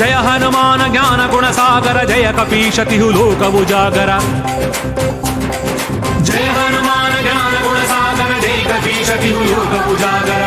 జయ హనుమాన జ్ఞాన గుణ సాగర జయ కపీశతిహు లోక ఉజాగర జయ హనుమాన జ్ఞాన గుణ సాగర జయ కపీశతిహు లోక ఉజాగర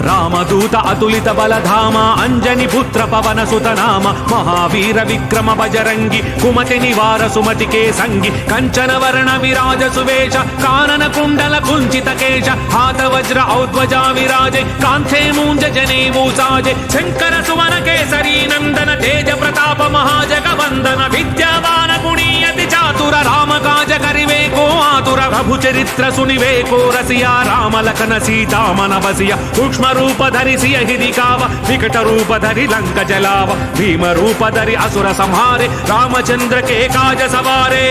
రామదూత అతులిత బలధామ అంజని పుత్ర పవన సుతనామ మహావీర విక్రమ బజరంగి కుమతి నివార సుమతికే సంగి కంచన వర్ణ విరాజ సువేష కానన కుండల కుంచిత కేశ హాత వజ్ర ఔధ్వజా విరాజే కాంథే మూంజ జనేవూసాజే శంకర సువన కేసరీ నందన తేజ ప్రతాప మహాజగ వందన విద్యావాన గుణీయతి చాతుర రామ కాజ కరివే కో ఆతుర ప్రభు చరిత్ర సునివేకో రసియా రామ లఖన సీతా మన బసియ సూక్ష్మ रूपधरि सिय हिरिकाव विकट रूपधरि लंक जलाव भीम रूपधरि असुर संहारे रामचंद्र के काज सवारे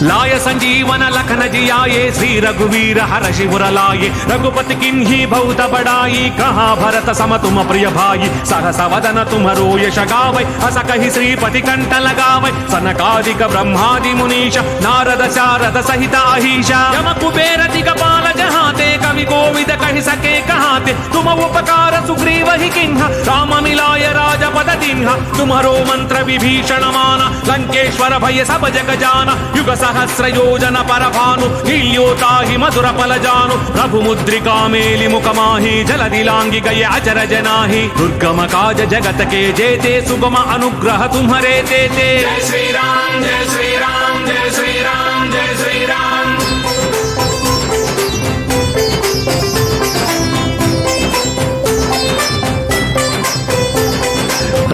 लाय संजीवन लखन जियाये श्री रघुवीर हर शिवर लाये रघुपति किन्ही बहुत बड़ाई कहाँ भरत सम तुम प्रिय भाई सहस वदन तुम्हरो यश गावै हस कहि श्रीपति कंठ लगावै सनकादिक ब्रह्मादि मुनीश नारद शारद सहित अहीश यम कुबेर दिगपाल जहाते कवि कोविद कहि सके कहाते तुम उपकार सुग्रीव ही किन्ह राम मिलाय राजपद दिन्ह तुम्हरो मंत्र विभीषण माना लंकेश्वर भय सब जग जाना युग सहस्र योजन परभानु नील्योताहि मधुर फल जानु प्रभु मुद्रिका मेलि मुख माहि जलधि लांघि गए अचर जनाहि दुर्गम काज जगत के जेते सुगम अनुग्रह तुम्हरे तेते जय श्री राम जय श्री राम जय श्री राम जय श्री राम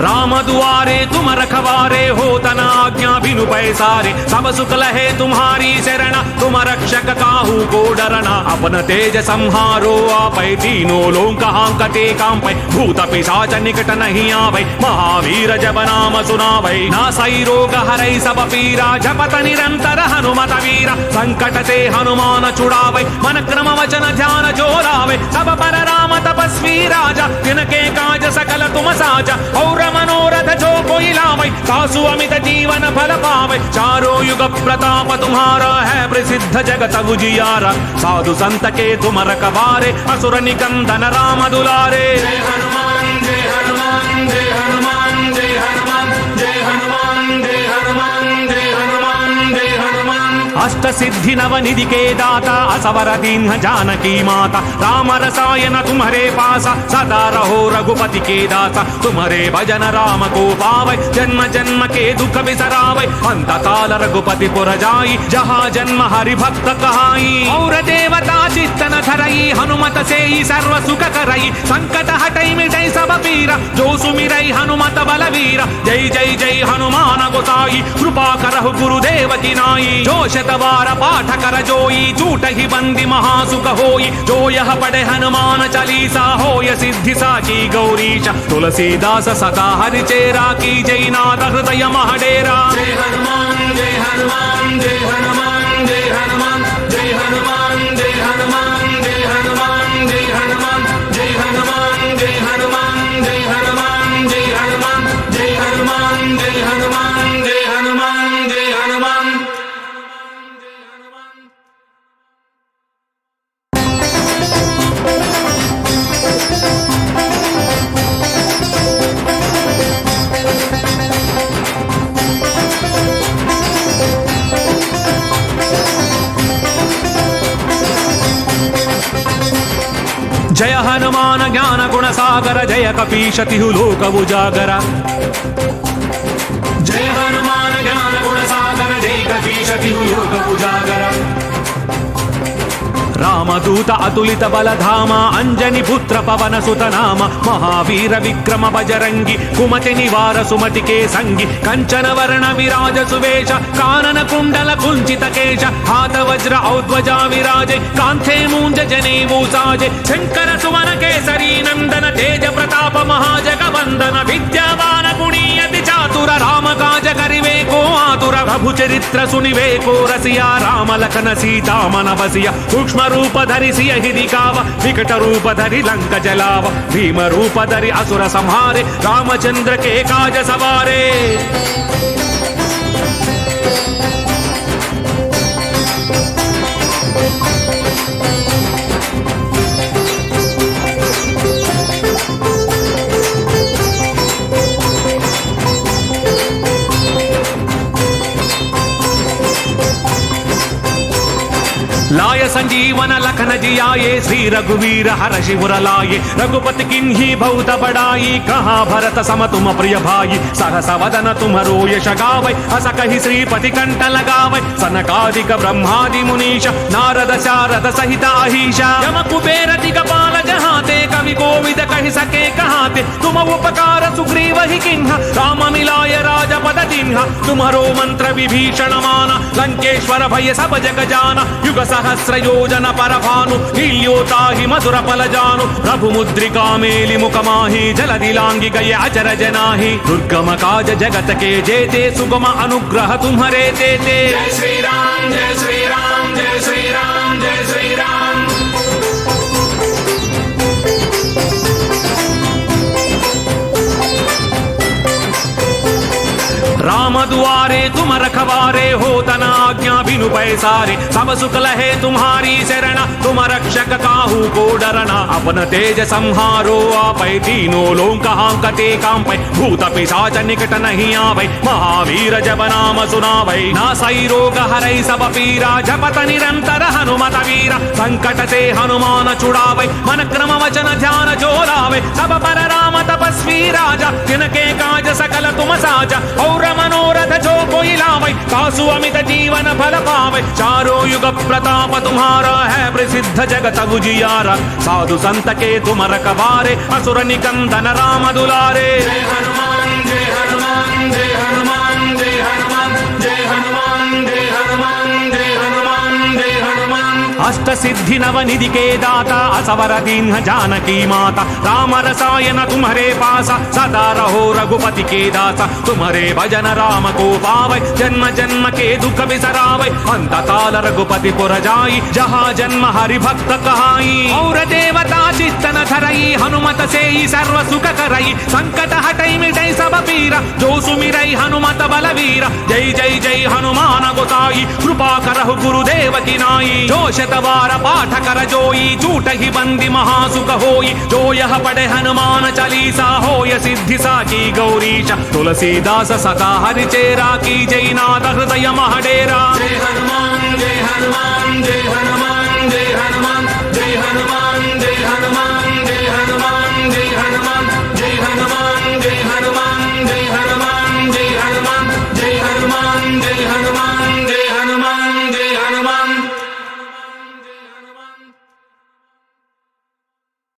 राम दुआरे तुम रखवारे हो तना आज्ञा बिनु पैसारे सब सुख लहे तुम्हारी शरण तुम रक्षक काहू को डरना अपन तेज संहारो आपै तीनों लोक हांकते कांपै भूत पिशाच निकट नहीं आवै महावीर जब नाम सुनावै नासै रोग हरै सब पीरा जपत निरंतर हनुमत वीरा संकट ते हनुमान छुड़ावै मन क्रम वचन ध्यान जो लावै सब पर राम तपस्वी राजा तिनके काज सकल तुम साजा और मनोरथ जो कोई लावै तासु अमित जीवन फल पावै चारों युग प्रताप तुम्हारा है प्रसिद्ध जगत उजियारा साधु संत के तुम रखवारे असुर निकंदन राम दुलारे जय हनुमान जय हनुमान जय हनुमान जय हनुमान जय हनुमान जय हनुमान जय हनुमान जय हनुमान अष्ट सिद्धि नव निधि के दाता असवर दीन्ह जानकी माता राम रसायन तुम्हारे पासा सदा रहो रघुपति के दासा तुम्हारे भजन राम को पावै जन्म जन्म के दुख बिसरावै अंत काल रघुपति पुर जाई जहाँ जन्म हरि भक्त कहाई और देवता चित्तन धरई हनुमत से ही सर्व सुख करई संकट हटई मिटई सब पीरा जो सुमिरई हनुमत बलवीरा जय जय जय हनुमान गोसाई कृपा करहु गुरुदेव की नाई जो शतवार पाठ कर जोई झूठ ही बंदी महासुख होई जो यह पढ़े हनुमान चालीसा होय सिद्धि साची गौरीश तुलसीदास सदा हरि चेरा की जय नाथ हृदय महडेरा जय हनुमान जय हनुमान जय हनुमान जय हनुमान जय हनुमान जय हनुमान जय हनुमान जय हनुमान जय हनुमान जय हनुमान जय हनुमान जय हनुमान जय हनुमान जय हनुमान जय हनुमान जय हनुमान जय हनुमान ज्ञान गुण सागर जय कपीशतिहु लोक उजागर जय हनुमान ज्ञान गुण सागर जय कपीशतिहु लोक उजागर रामदूत अतुलित बलधाम अंजनी पुत्र पवन सुतनाम महावीर विक्रम बजरंगी कुमति निवार सुमति के संगी कंचन वर्ण विराज सुवेश कानन कुंडल कुंचित केश हाथ वज्र औध्वजा विराजे कांथे मूंज जनेवूसाजे शंकर सुवन केसरी नंदन तेज प्रताप महाजग वंदन विद्यावान गुणीयति चातुर चातुर राम काज करिवे को आतुर प्रभु चरित्र सुनिवे को रसिया राम लखन सीता मन बसिया सूक्ष्म रूप धरि सिय हिरि काव विकट रूप धरि लंक जलाव भीम रूप धरि असुर संहारे रामचंद्र के काज सवारे। लाय संजीवन लखन जियाये श्री रघुवीर हर शिवर लाये रघुपति किन्ही बहुत बड़ाई कहा भरत सम तुम प्रिय भाई सहस वदन तुम्हरो यश गावै अस कहि श्रीपति कंठ लगावै सनकादिक ब्रह्मादि मुनीश नारद शारद सहित अहीश यम कुबेर दिगपाल जहाते कवि कोविद कहि सके कहाते तुम उपकार सुग्रीव ही किन्ह राम मिलाय राजपद जिन्ह तुम्हरो मंत्र विभीषण माना लंकेश्वर भय सब जग जाना युग सहस्र योजन पर भानु नील्योताहि मधुर फल जानु प्रभु मुद्रिका मेलि मुख माहि जलधि लांघि गए अचर जनाहि दुर्गम काज जगत के जेते सुगम अनुग्रह तुम्हरे तेते। जय श्री राम जय श्री राम जय श्री राम जय श्री राम। राम दुआरे तुम रखवारे हो तना आज्ञा बिनु पैसारे सब सुख लहे तुम्हारी शरण तुम रक्षक काहू को डरना अपन तेज संहारो आपै तीनों लोक हांकते कांपै भूत पिशाच निकट नहीं आवै महावीर जब नाम सुनावै नासै रोग हरै सब पीरा जपत निरंतर हनुमत वीरा संकट ते हनुमान छुड़ावै मन क्रम वचन ध्यान जो लावै सब पर राम तपस्वी राजा जिनके काज सकल तुम साजा और मनोरथ जो कोई लावै कासु अमित जीवन फल पावै चारों युग प्रताप तुम्हारा है प्रसिद्ध जगत उजियारा साधु संत के तुम रखवारे असुर निकंदन राम दुलारे। जय हनुमान जय हनुमान जय हनुमान जय हनुमान जय हनुमान जय हनुमान जय हनुमान जय हनुमान। अष्ट सिद्धि नव निधि के दाता असवर दीन जानकी माता राम रसायन तुम्हारे पासा सदा रहो रघुपति के दासा तुम्हारे भजन राम को पावै जन्म जन्म के दुख बिसरावै अंत काल रघुपति पुर जाई जहाँ जन्म हरि भक्त कहाई और देवता चित्तन धरई हनुमत से सर्व सुख करई संकट हटई मिटई सब पीरा जो सुमिरई हनुमत बलवीरा जय जय जय हनुमान गोसाई कृपा करहु गुरुदेव की नाई जो शतवार पाठ कर जोई झूठ ही बंदी महासुख होई जो यह पढ़े हनुमान चालीसा होय सिद्धि साकी गौरीश तुलसीदास सदा हरि चेरा की जय नाथ हृदय महडेरा। जय हनुमान जय हनुमान जय हनुमान जय हनुमान।